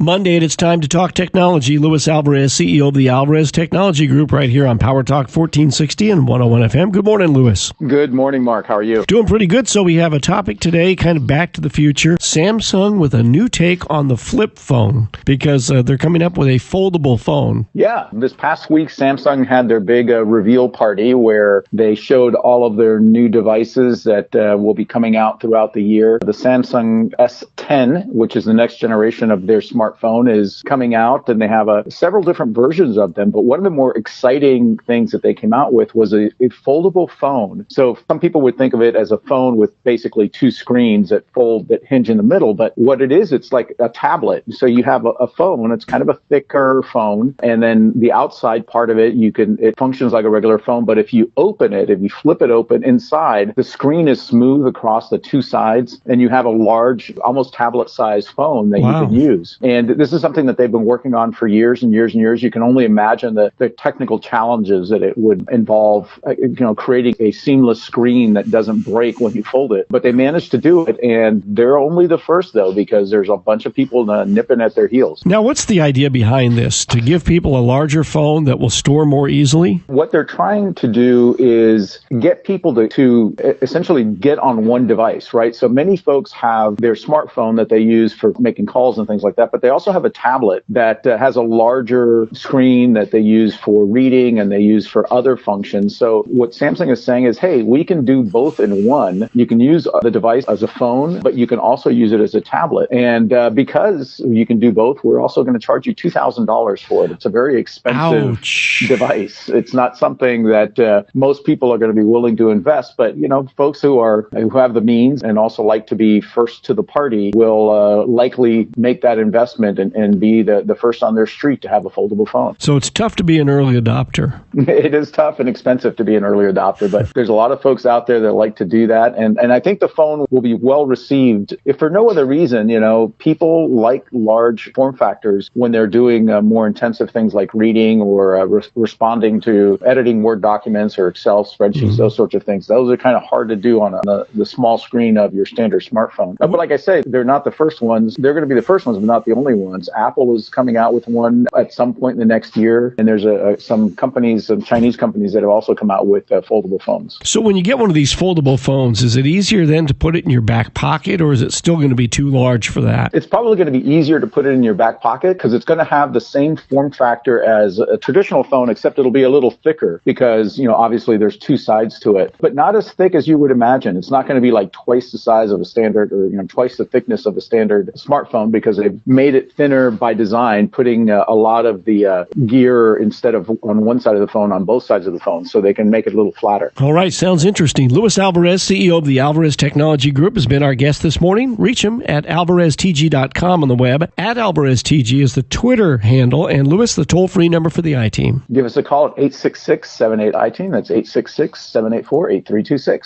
Monday, and it's time to talk technology. Luis Alvarez, CEO of the Alvarez Technology Group, right here on Power Talk 1460 and 101 FM. Good morning, Luis. Good morning, Mark. How are you? Doing pretty good. So we have a topic today, kind of back to the future. Samsung with a new take on the flip phone, because they're coming up with a foldable phone. Yeah. This past week, Samsung had their big reveal party where they showed all of their new devices that will be coming out throughout the year. The Samsung S10, which is the next generation of their smartphone, is coming out, and they have several different versions of them. But one of the more exciting things that they came out with was a foldable phone. So some people would think of it as a phone with basically two screens that fold, that hinge in the middle. But what it is, it's like a tablet. So you have a phone. It's kind of a thicker phone. And then the outside part of it, it functions like a regular phone. But if you open it, if you flip it open inside, the screen is smooth across the two sides. And you have a large, almost tablet-sized phone that you can use. And this is something that they've been working on for years and years and years. You can only imagine the technical challenges that it would involve, creating a seamless screen that doesn't break when you fold it. But they managed to do it, and they're only the first, though, because there's a bunch of people nipping at their heels. Now, what's the idea behind this? To give people a larger phone that will store more easily? What they're trying to do is get people to essentially get on one device, right? So many folks have their smartphone that they use for making calls and things like that, but they also have a tablet that has a larger screen that they use for reading and they use for other functions. So what Samsung is saying is, hey, we can do both in one. You can use the device as a phone, but you can also use it as a tablet. And because you can do both, we're also going to charge you $2,000 for it. It's a very expensive device. It's not something that most people are going to be willing to invest, but folks who have the means and also like to be first to the party will likely make that investment and be the first on their street to have a foldable phone. So it's tough to be an early adopter. It is tough and expensive to be an early adopter, but there's a lot of folks out there that like to do that. And I think the phone will be well received. If for no other reason, people like large form factors when they're doing more intensive things like reading or responding to editing Word documents or Excel spreadsheets, those sorts of things. Those are kind of hard to do on the small screen of your standard smartphone. But like I say, they're not the first ones. They're going to be the first ones, but not the only ones. Apple is coming out with one at some point in the next year. And there's some Chinese companies that have also come out with foldable phones. So when you get one of these foldable phones, is it easier then to put it in your back pocket, or is it still going to be too large for that? It's probably going to be easier to put it in your back pocket because it's going to have the same form factor as a traditional phone, except it'll be a little thicker because, obviously there's two sides to it, but not as thick as you would imagine. It's not going to be like twice the size of a standard or, twice the thickness of a standard smartphone because they've made it thinner by design, putting a lot of the gear instead of on one side of the phone on both sides of the phone so they can make it a little flatter. All right. Sounds interesting. Luis Alvarez, CEO of the Alvarez Technology Group, has been our guest this morning. Reach him at alvareztg.com on the web. At AlvarezTG is the Twitter handle. And Luis, the toll-free number for the I-Team. Give us a call at 866-78-I-Team. That's 866-784-8326.